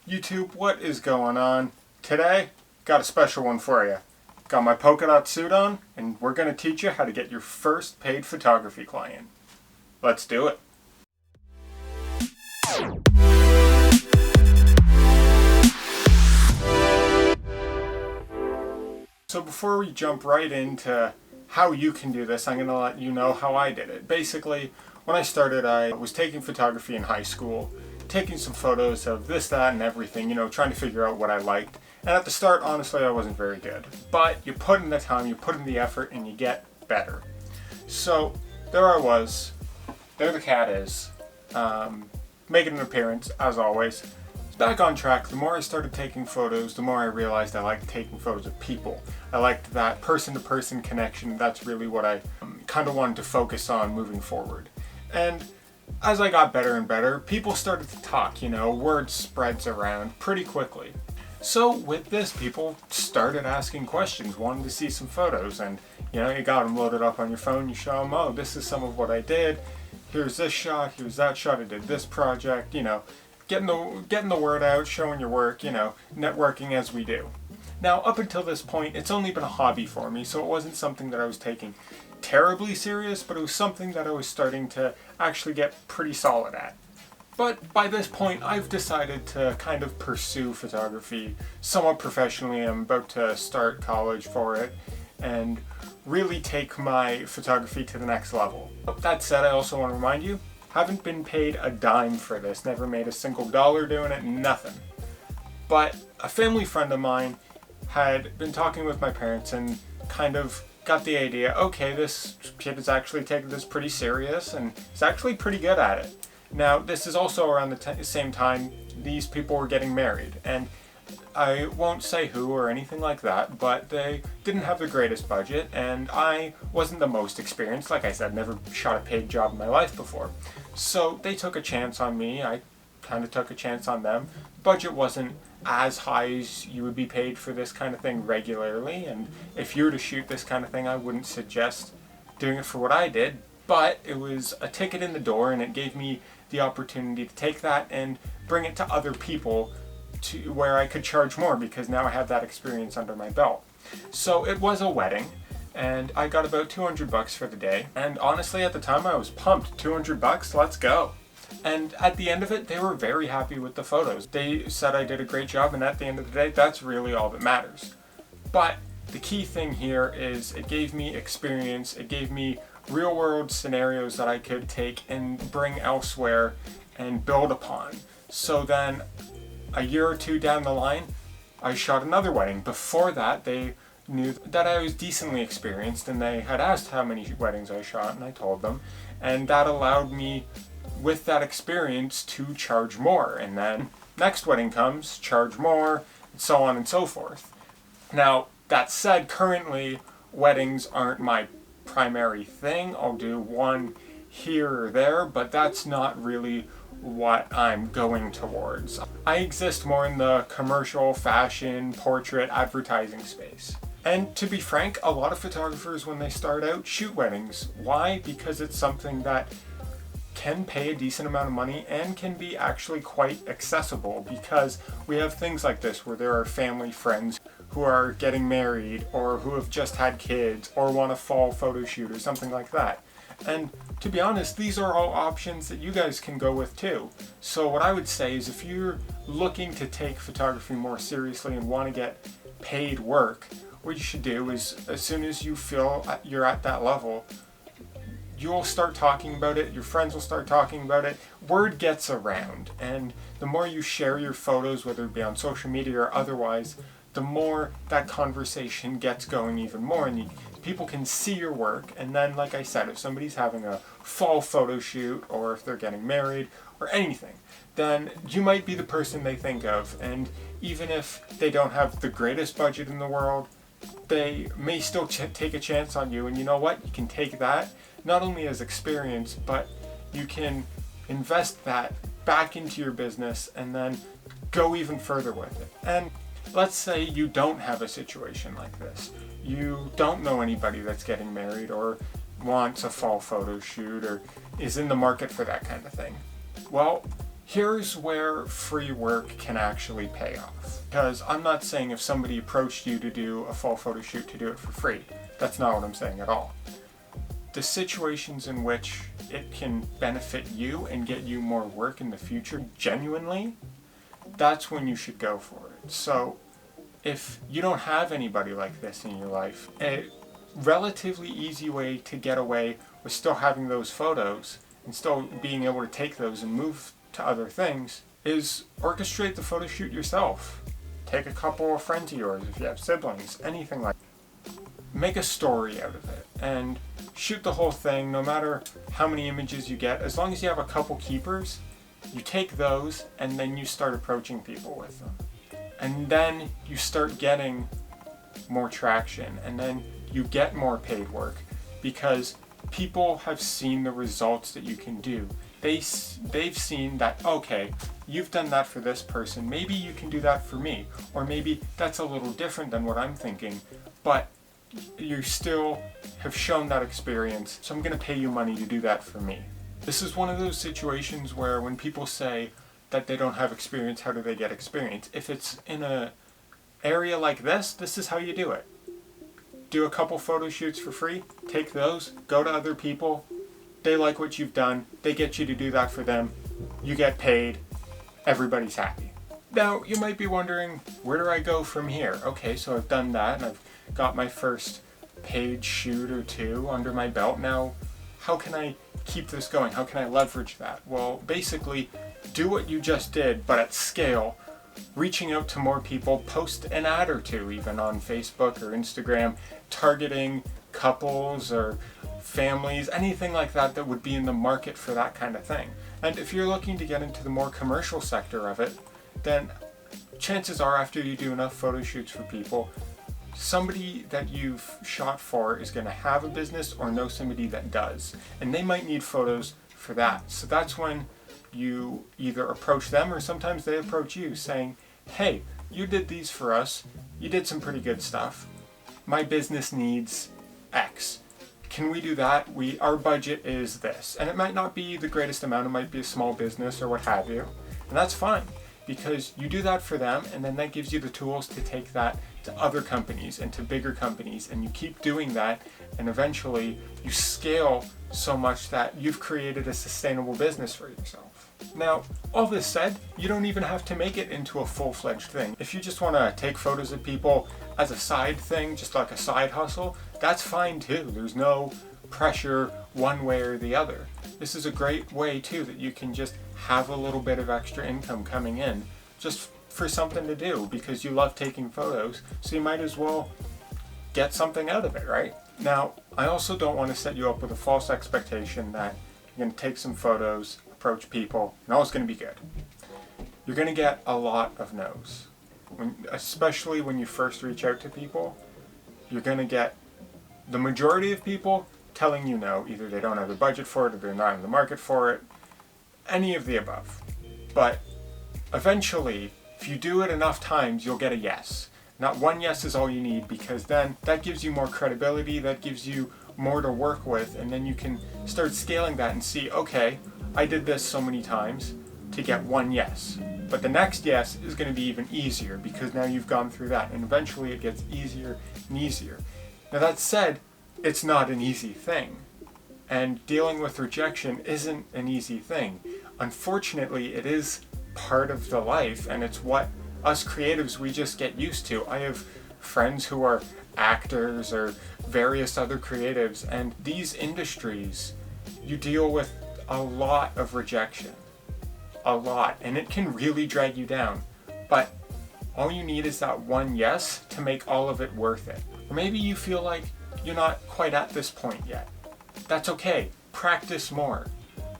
YouTube, what is going on? Today, got a special one for you. Got my polka dot suit on, and we're going to teach you how to get your first paid photography client. Let's do it. So before we jump right into how you can do this, I'm going to let you know how I did it. Basically, when I started, I was taking photography in high school, taking some photos of this, that, and everything, trying to figure out what I liked. And at the start, honestly, I wasn't very good. But you put in the time, you put in the effort, and you get better. So there I was. There the cat is. Making an appearance, as always. It's back on track. The more I started taking photos, the more I realized I liked taking photos of people. I liked that person-to-person connection. That's really what I kind of wanted to focus on moving forward. And as I got better and better, people started to talk, word spreads around pretty quickly. So with this, people started asking questions, wanting to see some photos, and you got them loaded up on your phone, you show them, oh, this is some of what I did, here's this shot, here's that shot, I did this project, getting the word out, showing your work, networking as we do. Now, up until this point, it's only been a hobby for me, so it wasn't something that I was taking terribly serious, but it was something that I was starting to actually get pretty solid at. But by this point, I've decided to kind of pursue photography somewhat professionally. I'm about to start college for it and really take my photography to the next level. That said, I also want to remind you, haven't been paid a dime for this, never made a single dollar doing it, nothing. But a family friend of mine had been talking with my parents and kind of got the idea, okay, this kid is actually taking this pretty serious and is actually pretty good at it. Now, this is also around the same time these people were getting married, and I won't say who or anything like that, but they didn't have the greatest budget, and I wasn't the most experienced. Like I said, never shot a paid job in my life before. So they took a chance on me, I kind of took a chance on them. Budget wasn't as high as you would be paid for this kind of thing regularly, and if you were to shoot this kind of thing, I wouldn't suggest doing it for what I did, but it was a ticket in the door, and it gave me the opportunity to take that and bring it to other people to where I could charge more, because now I have that experience under my belt. So it was a wedding, and I got about $200 for the day, and honestly at the time I was pumped. $200, let's go. And at the end of it, they were very happy with the photos. They said I did a great job, and at the end of the day, that's really all that matters. But the key thing here is it gave me experience, it gave me real world scenarios that I could take and bring elsewhere and build upon. So then a year or two down the line, I shot another wedding. Before that, they knew that I was decently experienced, and they had asked how many weddings I shot, and I told them, and that allowed me, with that experience, to charge more. And then next wedding comes, charge more, and so on and so forth. Now, that said, currently weddings aren't my primary thing. I'll do one here or there, but that's not really what I'm going towards. I exist more in the commercial, fashion, portrait, advertising space. And to be frank, a lot of photographers, when they start out, shoot weddings. Why? Because it's something that can pay a decent amount of money and can be actually quite accessible, because we have things like this where there are family friends who are getting married or who have just had kids or want a fall photo shoot or something like that. And to be honest, these are all options that you guys can go with too. So what I would say is, if you're looking to take photography more seriously and want to get paid work, what you should do is, as soon as you feel you're at that level, you'll start talking about it, your friends will start talking about it, word gets around, and the more you share your photos, whether it be on social media or otherwise, the more that conversation gets going even more, and people can see your work. And then, like I said, if somebody's having a fall photo shoot, or if they're getting married, or anything, then you might be the person they think of. And even if they don't have the greatest budget in the world, they may still take a chance on you. And you know what? You can take that, not only as experience, but you can invest that back into your business and then go even further with it. And let's say you don't have a situation like this. You don't know anybody that's getting married or wants a fall photo shoot or is in the market for that kind of thing. Well, Here's where free work can actually pay off. Because I'm not saying if somebody approached you to do a full photo shoot to do it for free. That's not what I'm saying at all. The situations in which it can benefit you and get you more work in the future genuinely, that's when you should go for it. So if you don't have anybody like this in your life, a relatively easy way to get away with still having those photos and still being able to take those and move to other things is orchestrate the photo shoot yourself. Take a couple of friends of yours if you have siblings, anything like that. Make a story out of it and shoot the whole thing, no matter how many images you get. As long as you have a couple keepers, you take those and then you start approaching people with them. And then you start getting more traction, and then you get more paid work because people have seen the results that you can do. They've seen that, okay, you've done that for this person, maybe you can do that for me, or maybe that's a little different than what I'm thinking, but you still have shown that experience, so I'm going to pay you money to do that for me. This is one of those situations where when people say that they don't have experience, how do they get experience? If it's in an area like this is how you do it. Do a couple photo shoots for free, take those, go to other people, they like what you've done, they get you to do that for them, you get paid, everybody's happy. Now, you might be wondering, where do I go from here? Okay, so I've done that, and I've got my first paid shoot or two under my belt. Now, how can I keep this going? How can I leverage that? Well, basically, do what you just did, but at scale, reaching out to more people, post an ad or two, even on Facebook or Instagram, targeting couples or families, anything like that that would be in the market for that kind of thing. And if you're looking to get into the more commercial sector of it, then chances are after you do enough photo shoots for people, somebody that you've shot for is going to have a business or know somebody that does, and they might need photos for that. So that's when you either approach them or sometimes they approach you saying, hey, you did these for us, you did some pretty good stuff, my business needs X. Can we do that? Our budget is this. And it might not be the greatest amount, it might be a small business or what have you. And that's fine, because you do that for them, and then that gives you the tools to take that to other companies and to bigger companies, and you keep doing that, and eventually you scale so much that you've created a sustainable business for yourself. Now, all this said, you don't even have to make it into a full-fledged thing. If you just want to take photos of people as a side thing, just like a side hustle, that's fine too. There's no pressure one way or the other. This is a great way too that you can just have a little bit of extra income coming in just for something to do because you love taking photos, so you might as well get something out of it, right? Now, I also don't want to set you up with a false expectation that you're going to take some photos, approach people, and all is going to be good. You're going to get a lot of no's. Especially when you first reach out to people, you're going to get the majority of people telling you no. Either they don't have the budget for it or they're not in the market for it. Any of the above. But eventually, if you do it enough times, you'll get a yes. Not one yes is all you need, because then that gives you more credibility, that gives you more to work with, and then you can start scaling that and see, okay, I did this so many times to get one yes. But the next yes is going to be even easier because now you've gone through that, and eventually it gets easier and easier. Now that said, it's not an easy thing. And dealing with rejection isn't an easy thing. Unfortunately, it is part of the life, and it's what us creatives, we just get used to. I have friends who are actors or various other creatives, and these industries, you deal with a lot of rejection. A lot. And it can really drag you down. But all you need is that one yes to make all of it worth it. Or maybe you feel like you're not quite at this point yet. That's okay. Practice more.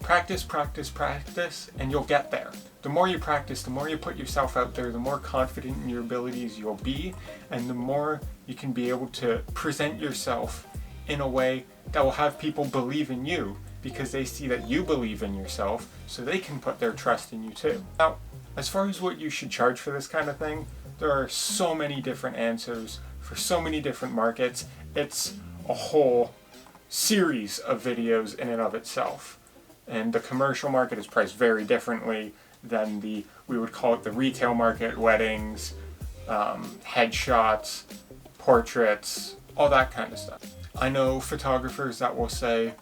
Practice, practice, practice, and you'll get there. The more you practice, the more you put yourself out there, the more confident in your abilities you'll be, and the more you can be able to present yourself in a way that will have people believe in you, because they see that you believe in yourself, so they can put their trust in you too. Now, as far as what you should charge for this kind of thing, there are so many different answers for so many different markets. It's a whole series of videos in and of itself. And the commercial market is priced very differently, than we would call it the retail market, weddings, headshots, portraits, all that kind of stuff. I know photographers that will say,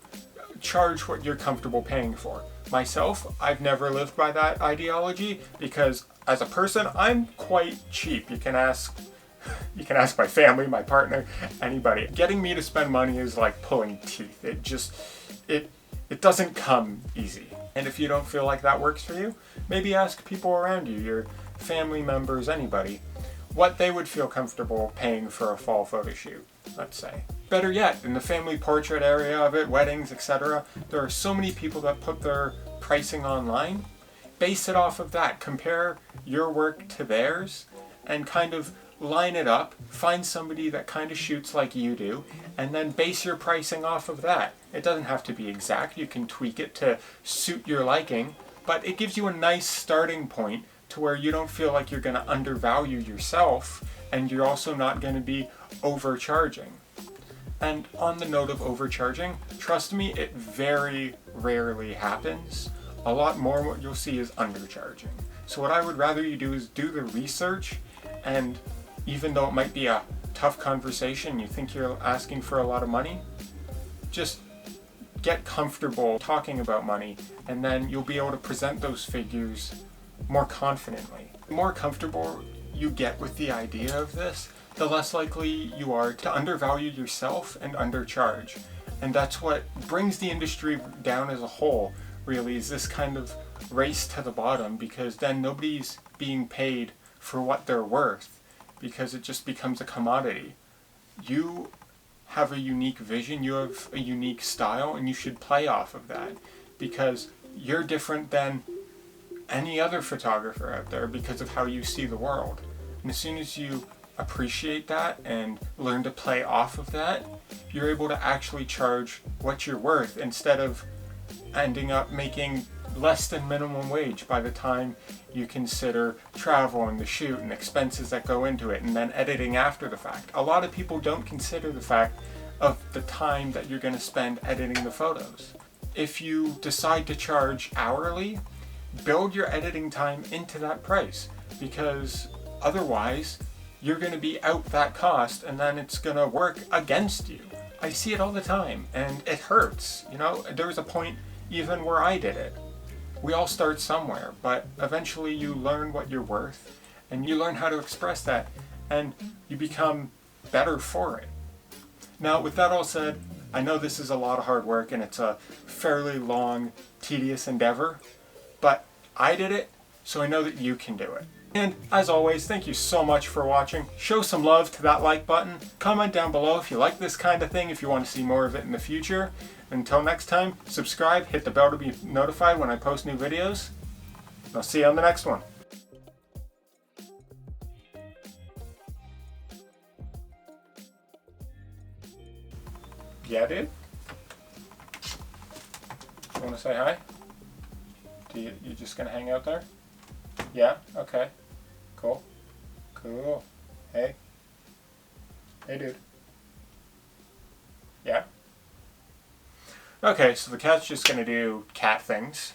charge what you're comfortable paying for. Myself, I've never lived by that ideology because as a person, I'm quite cheap. You can ask my family, my partner, anybody. Getting me to spend money is like pulling teeth. It doesn't come easy. And if you don't feel like that works for you, maybe ask people around you, your family members, anybody, what they would feel comfortable paying for a fall photo shoot, let's say. Better yet, in the family portrait area of it, weddings, etc., there are so many people that put their pricing online. Base it off of that. Compare your work to theirs and kind of line it up. Find somebody that kind of shoots like you do and then base your pricing off of that. It doesn't have to be exact. You can tweak it to suit your liking, but it gives you a nice starting point to where you don't feel like you're going to undervalue yourself and you're also not going to be overcharging. And on the note of overcharging, trust me, it very rarely happens. A lot more what you'll see is undercharging. So what I would rather you do is do the research, and even though it might be a tough conversation, you think you're asking for a lot of money, just get comfortable talking about money, and then you'll be able to present those figures more confidently. The more comfortable you get with the idea of this, the less likely you are to undervalue yourself and undercharge. And that's what brings the industry down as a whole, really, is this kind of race to the bottom, because then nobody's being paid for what they're worth, because it just becomes a commodity. You have a unique vision, you have a unique style, and you should play off of that, because you're different than any other photographer out there because of how you see the world. And as soon as you appreciate that and learn to play off of that, you're able to actually charge what you're worth instead of ending up making less than minimum wage by the time you consider travel and the shoot and expenses that go into it and then editing after the fact. A lot of people don't consider the fact of the time that you're going to spend editing the photos. If you decide to charge hourly, build your editing time into that price, because otherwise you're going to be out that cost and then it's going to work against you. I see it all the time and it hurts. You know, there was a point even where I did it. We all start somewhere, but eventually you learn what you're worth and you learn how to express that and you become better for it. Now, with that all said, I know this is a lot of hard work and it's a fairly long, tedious endeavor, but I did it, so I know that you can do it. And as always, thank you so much for watching. Show some love to that like button. Comment down below if you like this kind of thing, if you want to see more of it in the future. Until next time, subscribe, hit the bell to be notified when I post new videos. I'll see you on the next one. Yeah, dude? You want to say hi? You just gonna hang out there? Yeah? Okay. Cool. Cool. Hey. Hey, dude. Yeah? Okay, so the cat's just gonna do cat things.